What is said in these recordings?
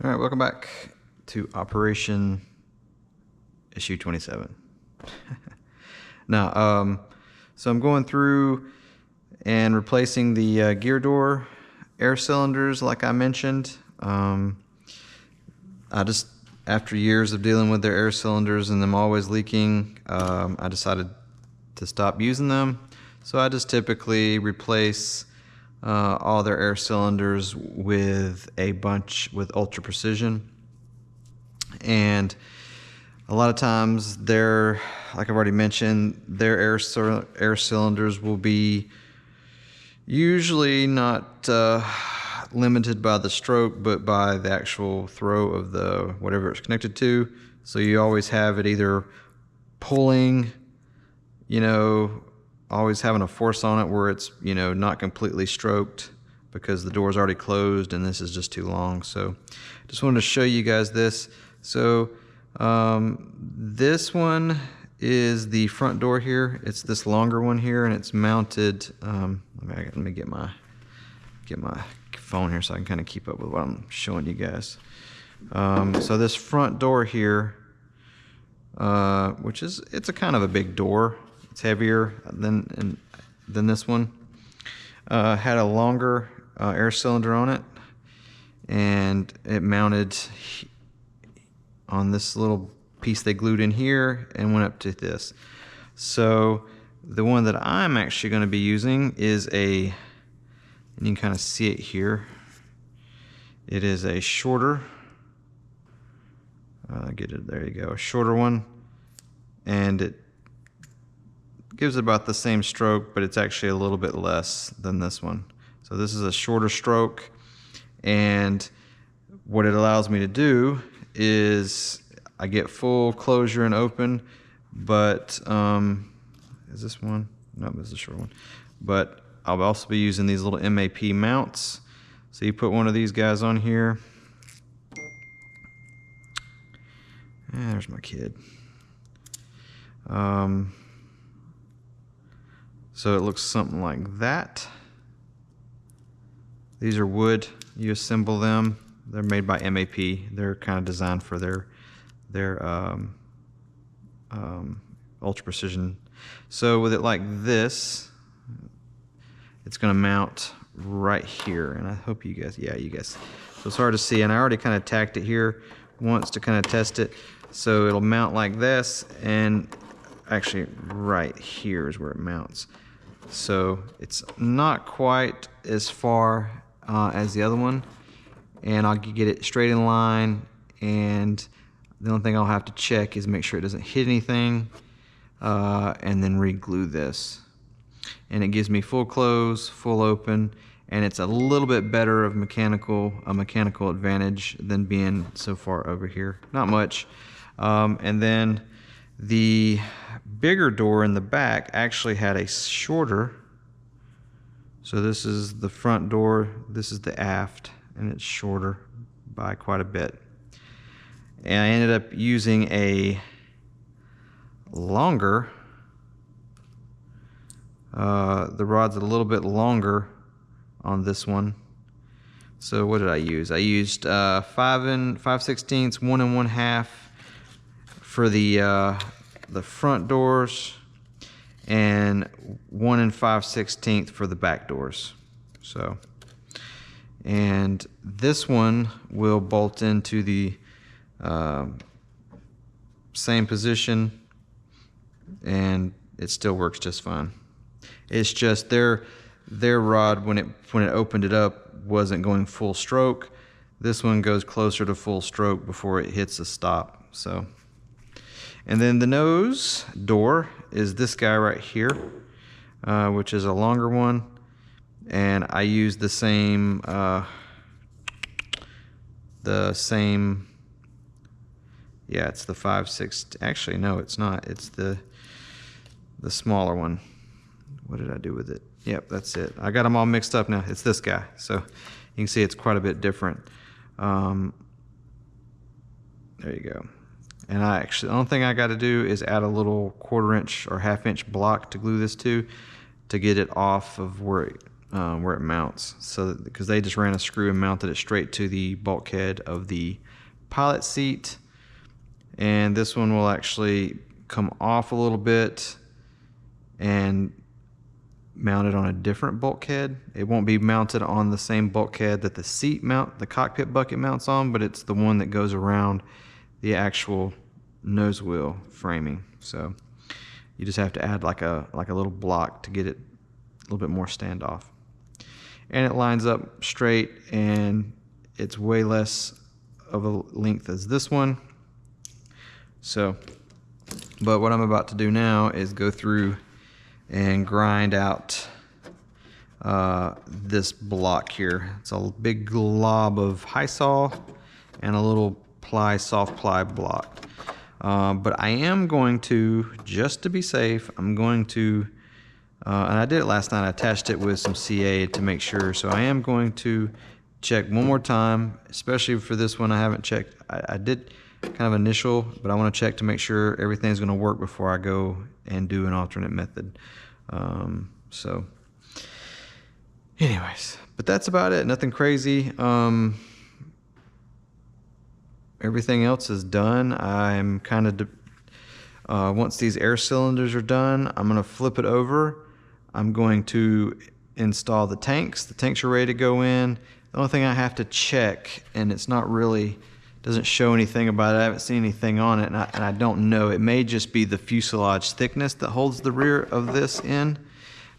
All right, welcome back to Operation Issue 27. Now, so I'm going through and replacing the gear door air cylinders like I mentioned. I just, after years of dealing with their air cylinders and them always leaking, I decided to stop using them. So I just typically replace all their air cylinders with a bunch with ultra precision. And a lot of times they're, like I've already mentioned, their air cylinders will be usually not limited by the stroke, but by the actual throw of the whatever it's connected to. So you always have it either pulling, always having a force on it where it's, not completely stroked because the door's already closed and this is just too long. So just wanted to show you guys this. So this one is the front door here. It's this longer one here, and it's mounted. Let me get my phone here so I can kind of keep up with what I'm showing you guys. So this front door here, it's a kind of a big door. It's heavier than this one. Had a longer air cylinder on it, and it mounted on this little piece they glued in here and went up to this. So the one that I'm actually going to be using is and you can kind of see it here. It is a shorter, there you go, a shorter one, and it gives about the same stroke, but it's actually a little bit less than this one. So this is a shorter stroke, and what it allows me to do is I get full closure and open, but is this one? No, this is a short one. But I'll also be using these little MAP mounts. So you put one of these guys on here. There's my kid. So it looks something like that. These are wood. You assemble them. They're made by MAP. They're kind of designed for their ultra precision. So with it like this, it's going to mount right here, and I hope you guys, so it's hard to see, and I already kind of tacked it here once to kind of test it. So it'll mount like this, and actually right here is where it mounts. So it's not quite as far as the other one, and I'll get it straight in line, and the only thing I'll have to check is make sure it doesn't hit anything, and then re-glue this. And it gives me full close, full open, and it's a little bit better of a mechanical advantage than being so far over here. Not much. And then the bigger door in the back actually had a shorter. So this is the front door, this is the aft, and it's shorter by quite a bit. And I ended up using a longer, the rod's a little bit longer on this one. So what did I use? I used 5 5/16, 1 1/2 for the front doors, and 1 5/16 for the back doors. So, and this one will bolt into the same position, and it still works just fine. It's just their rod, when it opened it up, wasn't going full stroke. This one goes closer to full stroke before it hits a stop. So, and then the nose door is this guy right here, which is a longer one, and I use the same yeah, it's the 5/6. Actually, no, it's not. It's the smaller one. What did I do with it? Yep, that's it. I got them all mixed up now. It's this guy. So you can see it's quite a bit different. There you go. And the only thing I got to do is add a little 1/4 inch or 1/2 inch block to glue this to get it off of where where it mounts. So because they just ran a screw and mounted it straight to the bulkhead of the pilot seat. And this one will actually come off a little bit and mount it on a different bulkhead. It won't be mounted on the same bulkhead that the cockpit bucket mounts on, but it's the one that goes around the actual nose wheel framing. So you just have to add like a little block to get it a little bit more standoff. And it lines up straight, and it's way less of a length as this one. So, but what I'm about to do now is go through and grind out this block here. It's a big glob of high saw and a little soft ply block. But I am going to, just to be safe, I'm going to, and I did it last night, I attached it with some CA to make sure. So I am going to check one more time, especially for this one. I haven't checked. I did kind of initial, but I want to check to make sure everything's going to work before I go and do an alternate method. So anyways, but that's about it. Nothing crazy. Everything else is done. I'm kind of, once these air cylinders are done, I'm going to flip it over. I'm going to install the tanks. The tanks are ready to go in. The only thing I have to check, and it's not really, doesn't show anything about it. I haven't seen anything on it, and I don't know. It may just be the fuselage thickness that holds the rear of this in,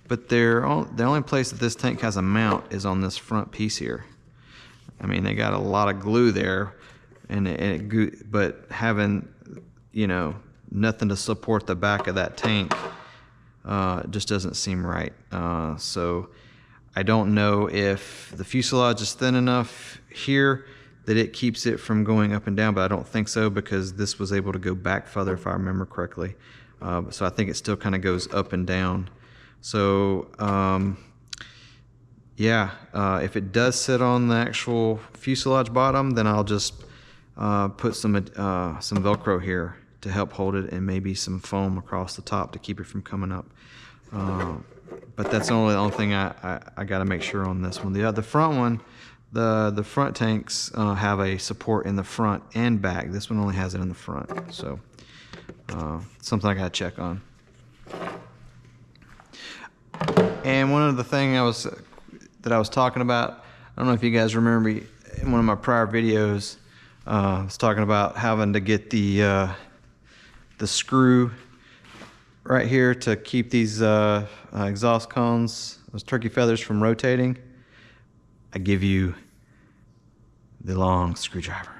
but the only place that this tank has a mount is on this front piece here. I mean, they got a lot of glue there, but having, nothing to support the back of that tank just doesn't seem right. So I don't know if the fuselage is thin enough here that it keeps it from going up and down, but I don't think so, because this was able to go back further if I remember correctly. So I think it still kind of goes up and down. So yeah, if it does sit on the actual fuselage bottom, then I'll just put some Velcro here to help hold it, and maybe some foam across the top to keep it from coming up. But that's the only thing I got to make sure on this one. The front one, the front tanks have a support in the front and back. This one only has it in the front, so something I got to check on. And one other thing that I was talking about, I don't know if you guys remember me in one of my prior videos, I was talking about having to get the screw right here to keep these exhaust cones, those turkey feathers, from rotating. I give you the long screwdriver.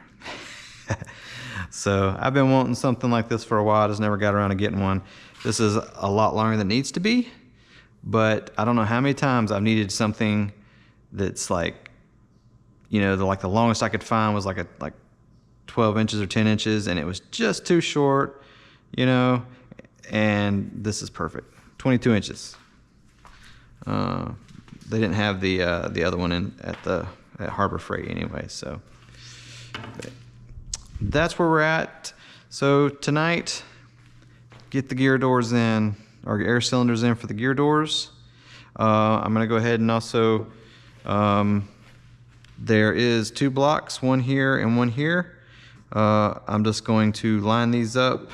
So I've been wanting something like this for a while. I just never got around to getting one. This is a lot longer than it needs to be, but I don't know how many times I've needed something that's like, like the longest I could find was like 12 inches or 10 inches, and it was just too short, and this is perfect. 22 inches. They didn't have the other one at Harbor Freight anyway, so that's where we're at. So tonight, get the gear doors in, or air cylinders in for the gear doors. I'm going to go ahead and also, there is 2 blocks, one here and one here. I'm just going to line these up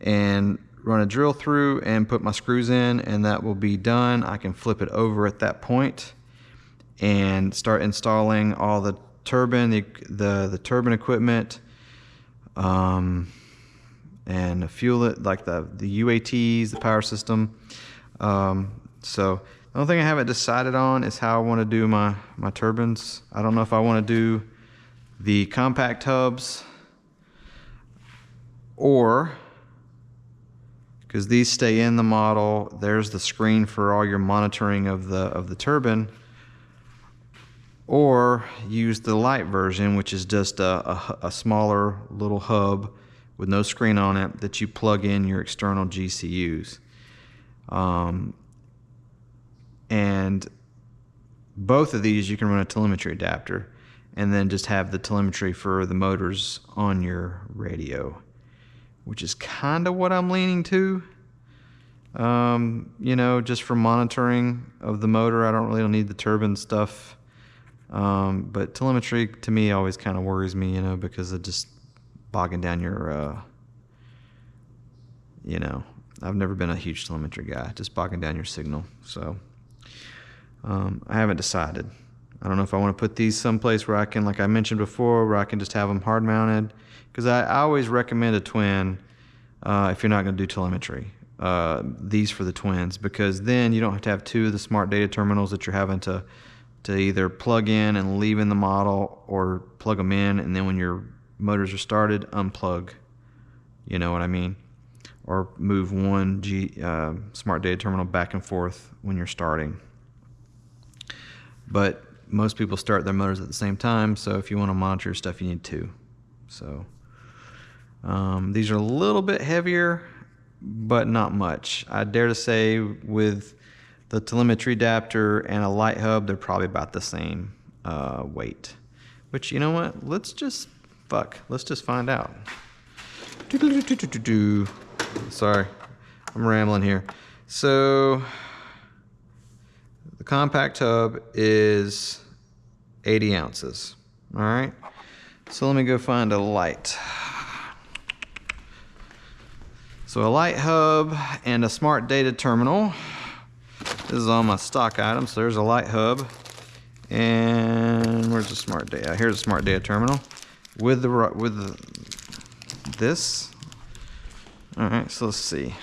and run a drill through and put my screws in, and that will be done. I can flip it over at that point and start installing all the turbine, the turbine equipment, and the fuel, like the UATs, the power system. So the only thing I haven't decided on is how I want to do my turbines. I don't know if I want to do the compact hubs, or, because these stay in the model, there's the screen for all your monitoring of the turbine, or use the light version, which is just a smaller little hub with no screen on it that you plug in your external GCUs. And both of these you can run a telemetry adapter and then just have the telemetry for the motors on your radio, which is kind of what I'm leaning to. You know, just for monitoring of the motor. I don't really need the turbine stuff. But telemetry to me always kind of worries me, you know, because of just bogging down your, you know, I've never been a huge telemetry guy, just bogging down your signal. So I haven't decided. I don't know if I want to put these someplace where I can, like I mentioned before, where I can just have them hard mounted. Because I always recommend a twin if you're not going to do telemetry. These for the twins, because then you don't have to have two of the smart data terminals that you're having to either plug in and leave in the model, or plug them in and then when your motors are started, unplug. You know what I mean? Or move one smart data terminal back and forth when you're starting. But most people start their motors at the same time, so if you want to monitor your stuff, you need two. So these are a little bit heavier, but not much. I dare to say with the telemetry adapter and a light hub, they're probably about the same weight. Which, you know what? Let's just find out. Sorry, I'm rambling here. So the compact hub is 80 ounces. All right. So let me go find a light. So a light hub and a smart data terminal. This is all my stock items. So there's a light hub, and where's the smart data? Here's a smart data terminal with this. All right, so let's see.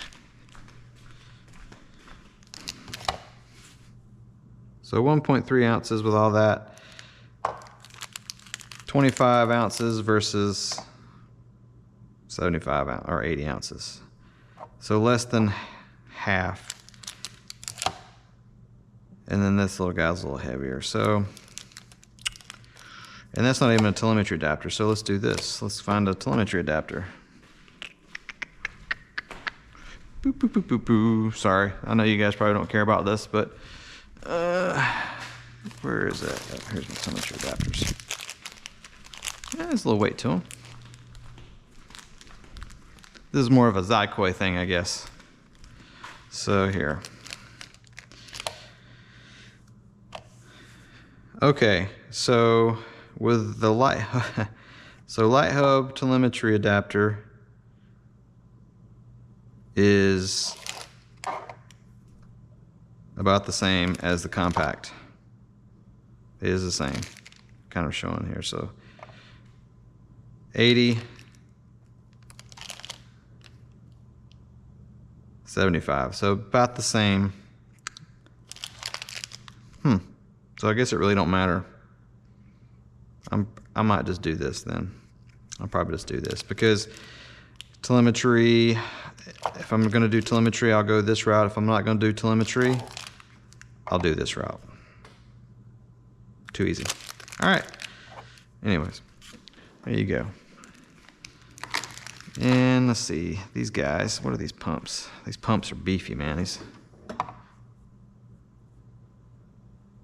So 1.3 ounces with all that. 25 ounces versus 75 or 80 ounces. So less than half. And then this little guy's a little heavier. So, and that's not even a telemetry adapter. So let's do this. Let's find a telemetry adapter. Boop, boop, boop, boop, boop. Sorry, I know you guys probably don't care about this, but where is it? Oh, here's my telemetry adapters. Yeah, there's a little weight to them. This is more of a Zycoy thing, I guess. So here. Okay, so with the light hub telemetry adapter is about the same as the compact. It is the same, kind of showing here. So 80, 75, so about the same. So I guess it really don't matter. I might just do this then. I'll probably just do this because telemetry, if I'm going to do telemetry, I'll go this route. If I'm not going to do telemetry, I'll do this route. Too easy. All right. Anyways, there you go. And let's see, these guys, what are these pumps? These pumps are beefy, man. These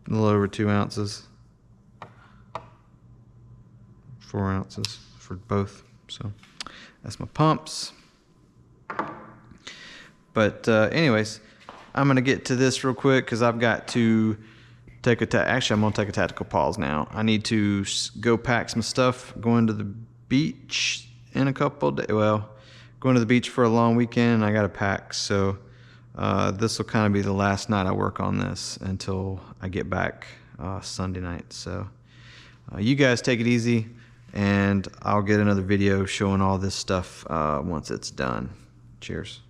a little over 2 ounces. 4 ounces for both. So that's my pumps. But anyways, I'm going to get to this real quick because I've got to take actually I'm going to take a tactical pause now. I need to go pack some stuff, going to the beach in a couple days. Well, going to the beach for a long weekend, and I got to pack. So this will kind of be the last night I work on this until I get back Sunday night. So you guys take it easy, and I'll get another video showing all this stuff once it's done. Cheers.